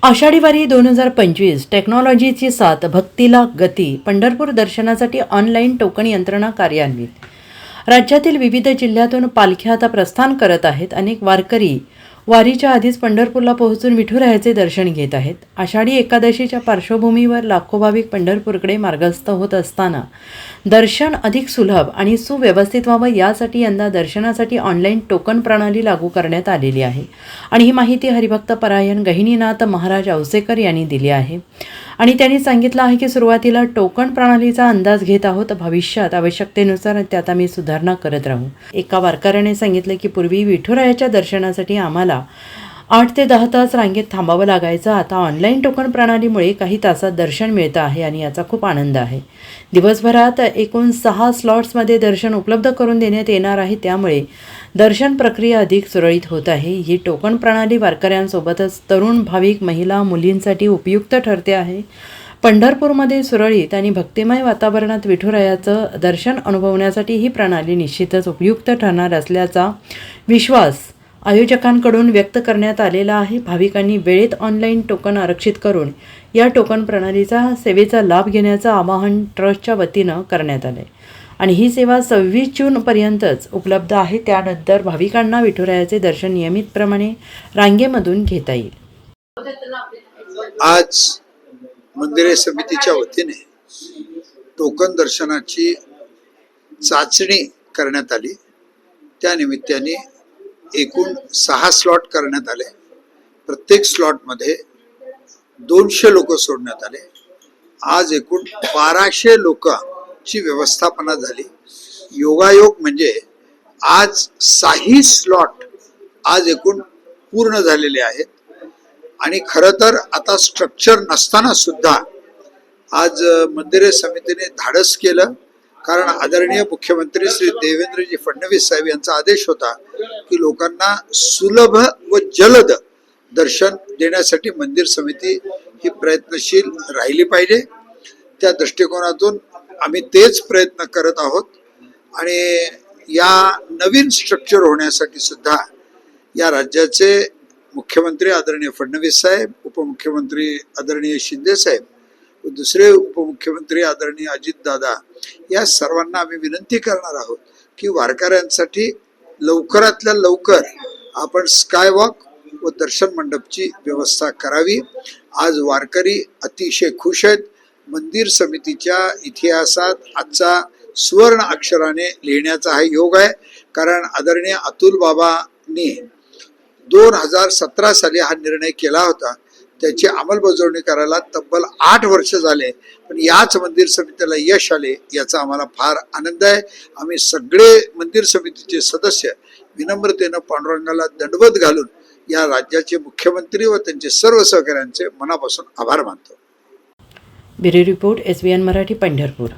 आषाढी वारी 2025 टेक्नॉलॉजीची साथ, भक्तीला गती. पंढरपूर दर्शनासाठी ऑनलाईन टोकन यंत्रणा कार्यान्वित. राज्यातील विविध जिल्ह्यातून पालख्या आता प्रस्थान करत आहेत. अनेक वारकरी वारीच्या आधीच पंढरपूरला पोहोचून विठुरायाचे दर्शन घेत आहेत. आषाढी एकादशीच्या पार्श्वभूमीवर लाखो भाविक पंढरपूरकडे मार्गस्थ होत असताना दर्शन अधिक सुलभ आणि सुव्यवस्थित व्हावं यासाठी यंदा दर्शनासाठी ऑनलाईन टोकन प्रणाली लागू करण्यात आलेली आहे. आणि ही माहिती हरिभक्त परायण गहिनीनाथ महाराज औसेकर यांनी दिली आहे. आणि त्यांनी सांगितलं आहे की सुरुवातीला टोकन प्रणालीचा अंदाज घेत आहोत. भविष्यात आवश्यकतेनुसार त्यात आम्ही सुधारणा करत राहू. एका वारकऱ्याने सांगितलं की पूर्वी विठुरायाच्या दर्शनासाठी आम्हाला 8 ते 10 तास रांगेत थांबावं लागायचं. आता ऑनलाईन टोकन प्रणालीमुळे काही तासात दर्शन मिळतं आहे आणि याचा खूप आनंद आहे. दिवसभरात एकूण 6 स्लॉट्समध्ये दर्शन उपलब्ध करून देण्यात येणार आहे. त्यामुळे दर्शन प्रक्रिया अधिक सुरळीत होत आहे. ही टोकन प्रणाली वारकऱ्यांसोबतच तरुण भाविक, महिला, मुलींसाठी उपयुक्त ठरते आहे. पंढरपूरमध्ये सुरळीत आणि भक्तिमय वातावरणात विठुरायाचं दर्शन अनुभवण्यासाठी ही प्रणाली निश्चितच उपयुक्त ठरणार असल्याचा विश्वास आयोजकांकडून व्यक्त करण्यात आलेला आहे. भाविकांनी वेळेत ऑनलाईन टोकन आरक्षित करून या टोकन प्रणालीचा सेवेचा लाभ घेण्याचं आवाहन ट्रस्टच्या वतीनं करण्यात आलं आहे. आणि ही सेवा 26 जूनपर्यंतच उपलब्ध आहे. त्यानंतर भाविकांना विठुरायाचे दर्शन नियमितप्रमाणे रांगेमधून घेता येईल. आज मंदिरे समितीच्या वतीने टोकन दर्शनाची चाचणी करण्यात आली. त्या निमित्ताने एकूण 6 स्लॉट करण्यात आले. प्रत्येक स्लॉटमध्ये 200 लोक सोडण्यात आले. आज एकूण 1200 लोकांची व्यवस्थापना झाली. योगायोग म्हणजे आज 6 स्लॉट आज एकूण पूर्ण झालेले आहेत. आणि खरं तर आता स्ट्रक्चर नसताना सुद्धा आज मंदिरे समितीने धाडस केलं. कारण आदरणीय मुख्यमंत्री श्री देवेंद्रजी फडणवीस साहेब यांचा आदेश होता की लोकांना सुलभ व जलद दर्शन देण्यासाठी मंदिर समिती ही प्रयत्नशील राहिली पाहिजे. त्या दृष्टिकोनातून आम्ही तेच प्रयत्न करत आहोत. आणि या नवीन स्ट्रक्चर होण्यासाठी सुद्धा या राज्याचे मुख्यमंत्री आदरणीय फडणवीस साहेब, उपमुख्यमंत्री आदरणीय शिंदे साहेब, दुसरे उपमुख्यमंत्री आदरणीय अजितदादा या सर्वांना आम्ही विनंती करणार आहोत की वारकऱ्यांसाठी लवकरातल्या लवकर आपण स्कायवॉक व दर्शन मंडपची व्यवस्था करावी. आज वारकरी अतिशय खुश आहेत. मंदिर समितीच्या इतिहासात आजचा सुवर्ण अक्षराने लिहिण्याचा हा योग आहे. कारण आदरणीय अतुल बाबांनी 2017 साली हा निर्णय केला होता. त्याची अंमलबजावणी करायला तब्बल 8 वर्ष झाले. पण याच मंदिर समितीला यश आले याचा आम्हाला फार आनंद आहे. आम्ही सगळे मंदिर समितीचे सदस्य विनम्रतेनं पांडुरंगाला दंडवत घालून या राज्याचे मुख्यमंत्री व त्यांचे सर्व सहकाऱ्यांचे मनापासून आभार मानतो. Bureau report, SBN Marathi, Pandharpur.